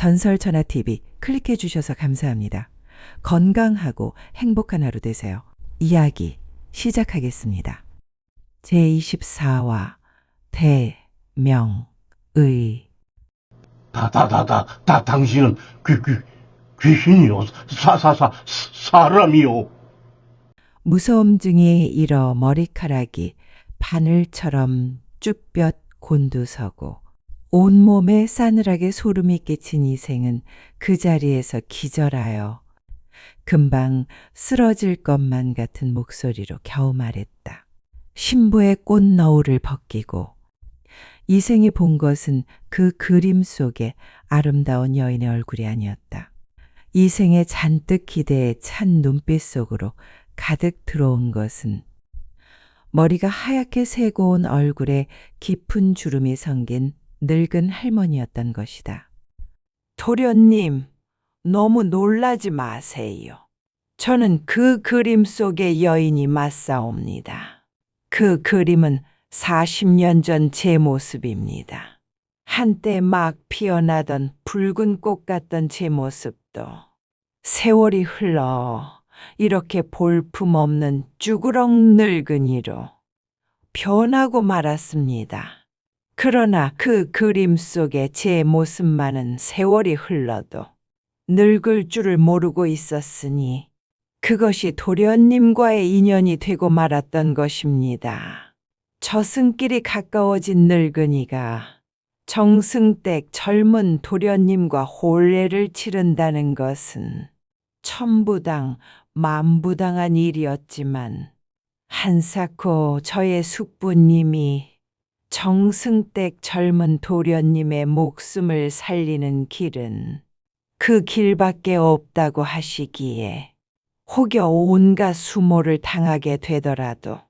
전설천하TV 클릭해 주셔서 감사합니다. 건강하고 행복한 하루 되세요. 이야기 시작하겠습니다. 제24화 대명의. 당신은 귀신이요? 사람이요? 무서움증이 일어 머리카락이 바늘처럼 쭈뼛 곤두서고 온몸에 싸늘하게 소름이 끼친 이생은 그 자리에서 기절하여 금방 쓰러질 것만 같은 목소리로 겨우 말했다. 신부의 꽃너울을 벗기고 이생이 본 것은 그 그림 속의 아름다운 여인의 얼굴이 아니었다. 이생의 잔뜩 기대에 찬 눈빛 속으로 가득 들어온 것은 머리가 하얗게 새고 온 얼굴에 깊은 주름이 성긴 늙은 할머니였던 것이다. 도련님, 너무 놀라지 마세요. 저는 그 그림 속의 여인이 맞사옵니다. 그 그림은 40년 전 제 모습입니다. 한때 막 피어나던 붉은 꽃 같던 제 모습도 세월이 흘러 이렇게 볼품없는 쭈그렁 늙은이로 변하고 말았습니다. 그러나 그 그림 속의 제 모습만은 세월이 흘러도 늙을 줄을 모르고 있었으니 그것이 도련님과의 인연이 되고 말았던 것입니다. 저승길이 가까워진 늙은이가 정승댁 젊은 도련님과 혼례를 치른다는 것은 천부당 만부당한 일이었지만 한사코 저의 숙부님이 정승댁 젊은 도련님의 목숨을 살리는 길은 그 길밖에 없다고 하시기에 혹여 온갖 수모를 당하게 되더라도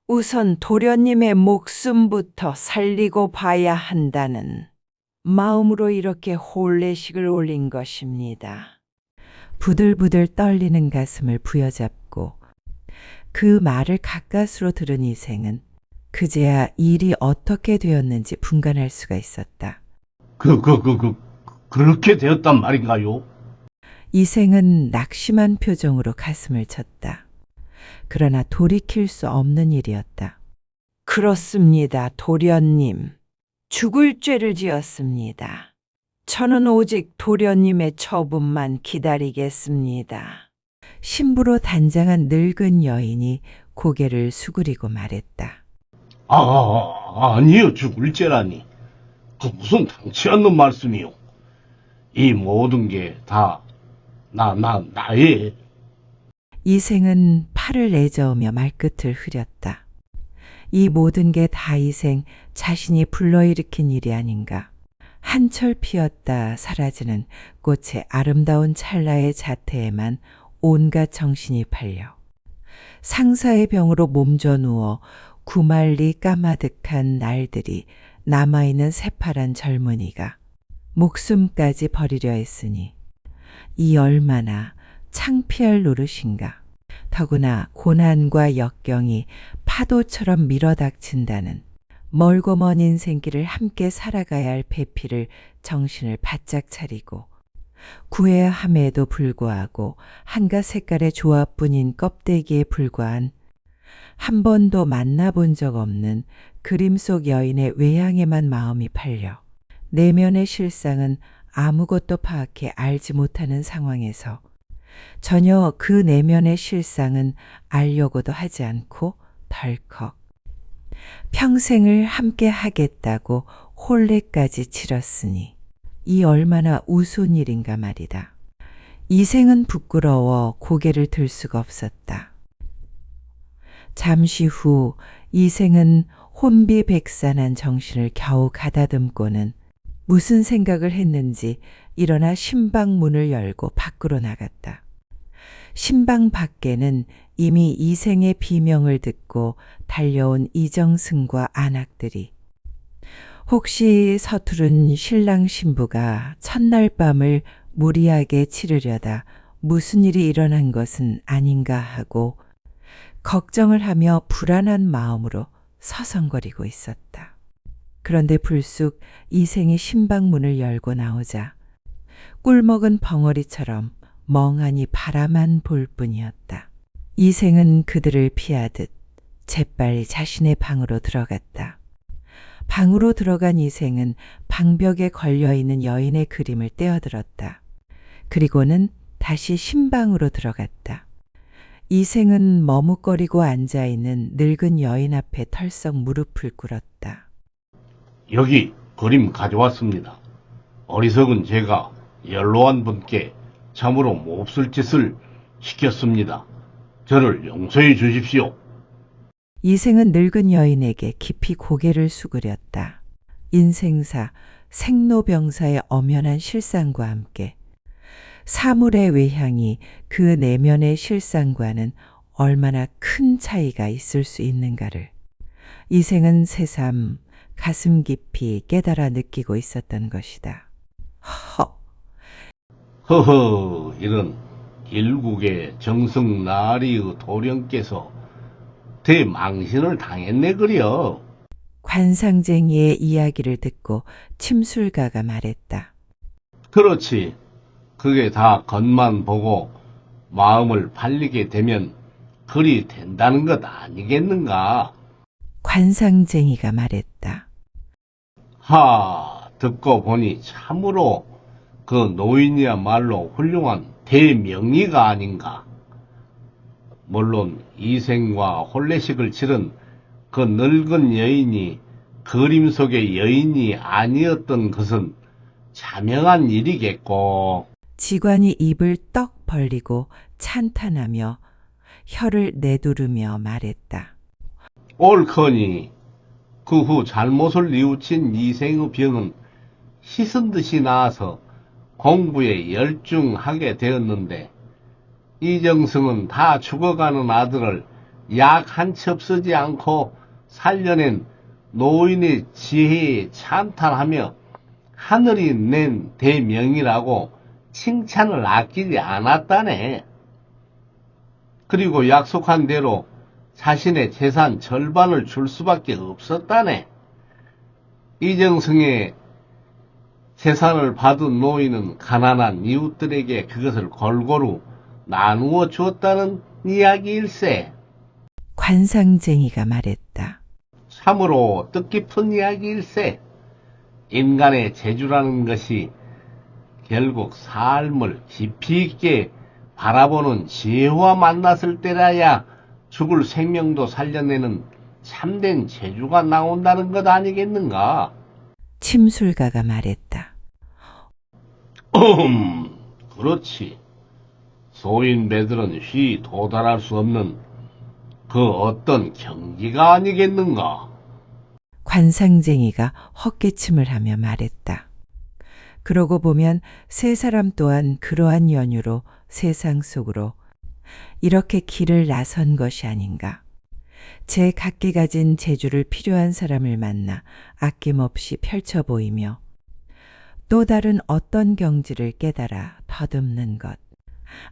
우선 도련님의 목숨부터 살리고 봐야 한다는 마음으로 이렇게 혼례식을 올린 것입니다. 부들부들 떨리는 가슴을 부여잡고 그 말을 가까스로 들은 이생은 그제야 일이 어떻게 되었는지 분간할 수가 있었다. 그렇게 되었단 말인가요? 이생은 낙심한 표정으로 가슴을 쳤다. 그러나 돌이킬 수 없는 일이었다. 그렇습니다, 도련님. 죽을 죄를 지었습니다. 저는 오직 도련님의 처분만 기다리겠습니다. 신부로 단장한 늙은 여인이 고개를 수그리고 말했다. 아니요, 죽을 죄라니. 그 무슨 당치 않는 말씀이요. 이 모든 게 다 나의. 이생은 팔을 내저으며 말끝을 흐렸다. 이 모든 게 다 이생 자신이 불러일으킨 일이 아닌가. 한철 피었다 사라지는 꽃의 아름다운 찰나의 자태에만 온갖 정신이 팔려 상사의 병으로 몸져 누워 구말리 까마득한 날들이 남아있는 새파란 젊은이가 목숨까지 버리려 했으니 이 얼마나 창피할 노릇인가. 더구나 고난과 역경이 파도처럼 밀어닥친다는 멀고 먼 인생길을 함께 살아가야 할 배필을 정신을 바짝 차리고 구해야 함에도 불구하고 한갓 색깔의 조합뿐인 껍데기에 불과한 한 번도 만나본 적 없는 그림 속 여인의 외양에만 마음이 팔려 내면의 실상은 아무것도 파악해 알지 못하는 상황에서 전혀 그 내면의 실상은 알려고도 하지 않고 덜컥 평생을 함께 하겠다고 혼례까지 치렀으니 이 얼마나 우스운 일인가 말이다. 이생은 부끄러워 고개를 들 수가 없었다. 잠시 후 이생은 혼비백산한 정신을 겨우 가다듬고는 무슨 생각을 했는지 일어나 신방 문을 열고 밖으로 나갔다. 신방 밖에는 이미 이생의 비명을 듣고 달려온 이정승과 안악들이 혹시 서투른 신랑 신부가 첫날 밤을 무리하게 치르려다 무슨 일이 일어난 것은 아닌가 하고 걱정을 하며 불안한 마음으로 서성거리고 있었다. 그런데 불쑥 이생이 신방문을 열고 나오자 꿀먹은 벙어리처럼 멍하니 바라만 볼 뿐이었다. 이생은 그들을 피하듯 재빨리 자신의 방으로 들어갔다. 방으로 들어간 이생은 방벽에 걸려있는 여인의 그림을 떼어들었다. 그리고는 다시 신방으로 들어갔다. 이생은 머뭇거리고 앉아있는 늙은 여인 앞에 털썩 무릎을 꿇었다. 여기 그림 가져왔습니다. 어리석은 제가 연로한 분께 참으로 몹쓸 짓을 시켰습니다. 저를 용서해 주십시오. 이생은 늙은 여인에게 깊이 고개를 수그렸다. 인생사, 생로병사의 엄연한 실상과 함께 사물의 외향이 그 내면의 실상과는 얼마나 큰 차이가 있을 수 있는가를 이생은 새삼 가슴 깊이 깨달아 느끼고 있었던 것이다. 허허, 이런 일국의 정성 나리의 도령께서 대망신을 당했네 그려. 관상쟁이의 이야기를 듣고 침술가가 말했다. 그렇지. 그게 다 겉만 보고 마음을 팔리게 되면 그리 된다는 것 아니겠는가? 관상쟁이가 말했다. 듣고 보니 참으로 그 노인이야말로 훌륭한 대명의가 아닌가. 물론 이생과 혼례식을 치른 그 늙은 여인이 그림 속의 여인이 아니었던 것은 자명한 일이겠고. 지관이 입을 떡 벌리고 찬탄하며 혀를 내두르며 말했다. 옳거니 그 후 잘못을 뉘우친 이생의 병은 씻은 듯이 나아서 공부에 열중하게 되었는데 이정승은 다 죽어가는 아들을 약 한 첩 쓰지 않고 살려낸 노인의 지혜에 찬탄하며 하늘이 낸 대명이라고 칭찬을 아끼지 않았다네. 그리고 약속한 대로 자신의 재산 절반을 줄 수밖에 없었다네. 이정승의 재산을 받은 노인은 가난한 이웃들에게 그것을 골고루 나누어 주었다는 이야기일세. 관상쟁이가 말했다. 참으로 뜻깊은 이야기일세. 인간의 재주라는 것이 결국 삶을 깊이 있게 바라보는 지혜와 만났을 때라야 죽을 생명도 살려내는 참된 재주가 나온다는 것 아니겠는가? 침술가가 말했다. 그렇지. 소인배들은 쉬 도달할 수 없는 그 어떤 경지가 아니겠는가? 관상쟁이가 헛기침을 하며 말했다. 그러고 보면 세 사람 또한 그러한 연유로 세상 속으로 이렇게 길을 나선 것이 아닌가. 제 각기 가진 재주를 필요한 사람을 만나 아낌없이 펼쳐 보이며 또 다른 어떤 경지를 깨달아 더듬는 것.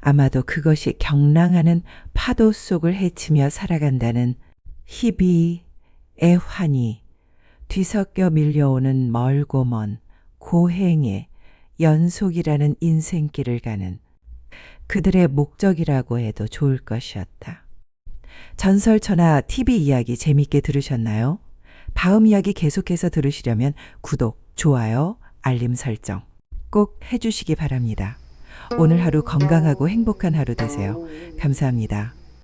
아마도 그것이 경랑하는 파도 속을 헤치며 살아간다는 희비, 애환이 뒤섞여 밀려오는 멀고 먼 고행의 연속이라는 인생길을 가는 그들의 목적이라고 해도 좋을 것이었다. 전설천하 TV 이야기 재밌게 들으셨나요? 다음 이야기 계속해서 들으시려면 구독, 좋아요, 알림 설정 꼭 해주시기 바랍니다. 오늘 하루 건강하고 행복한 하루 되세요. 감사합니다.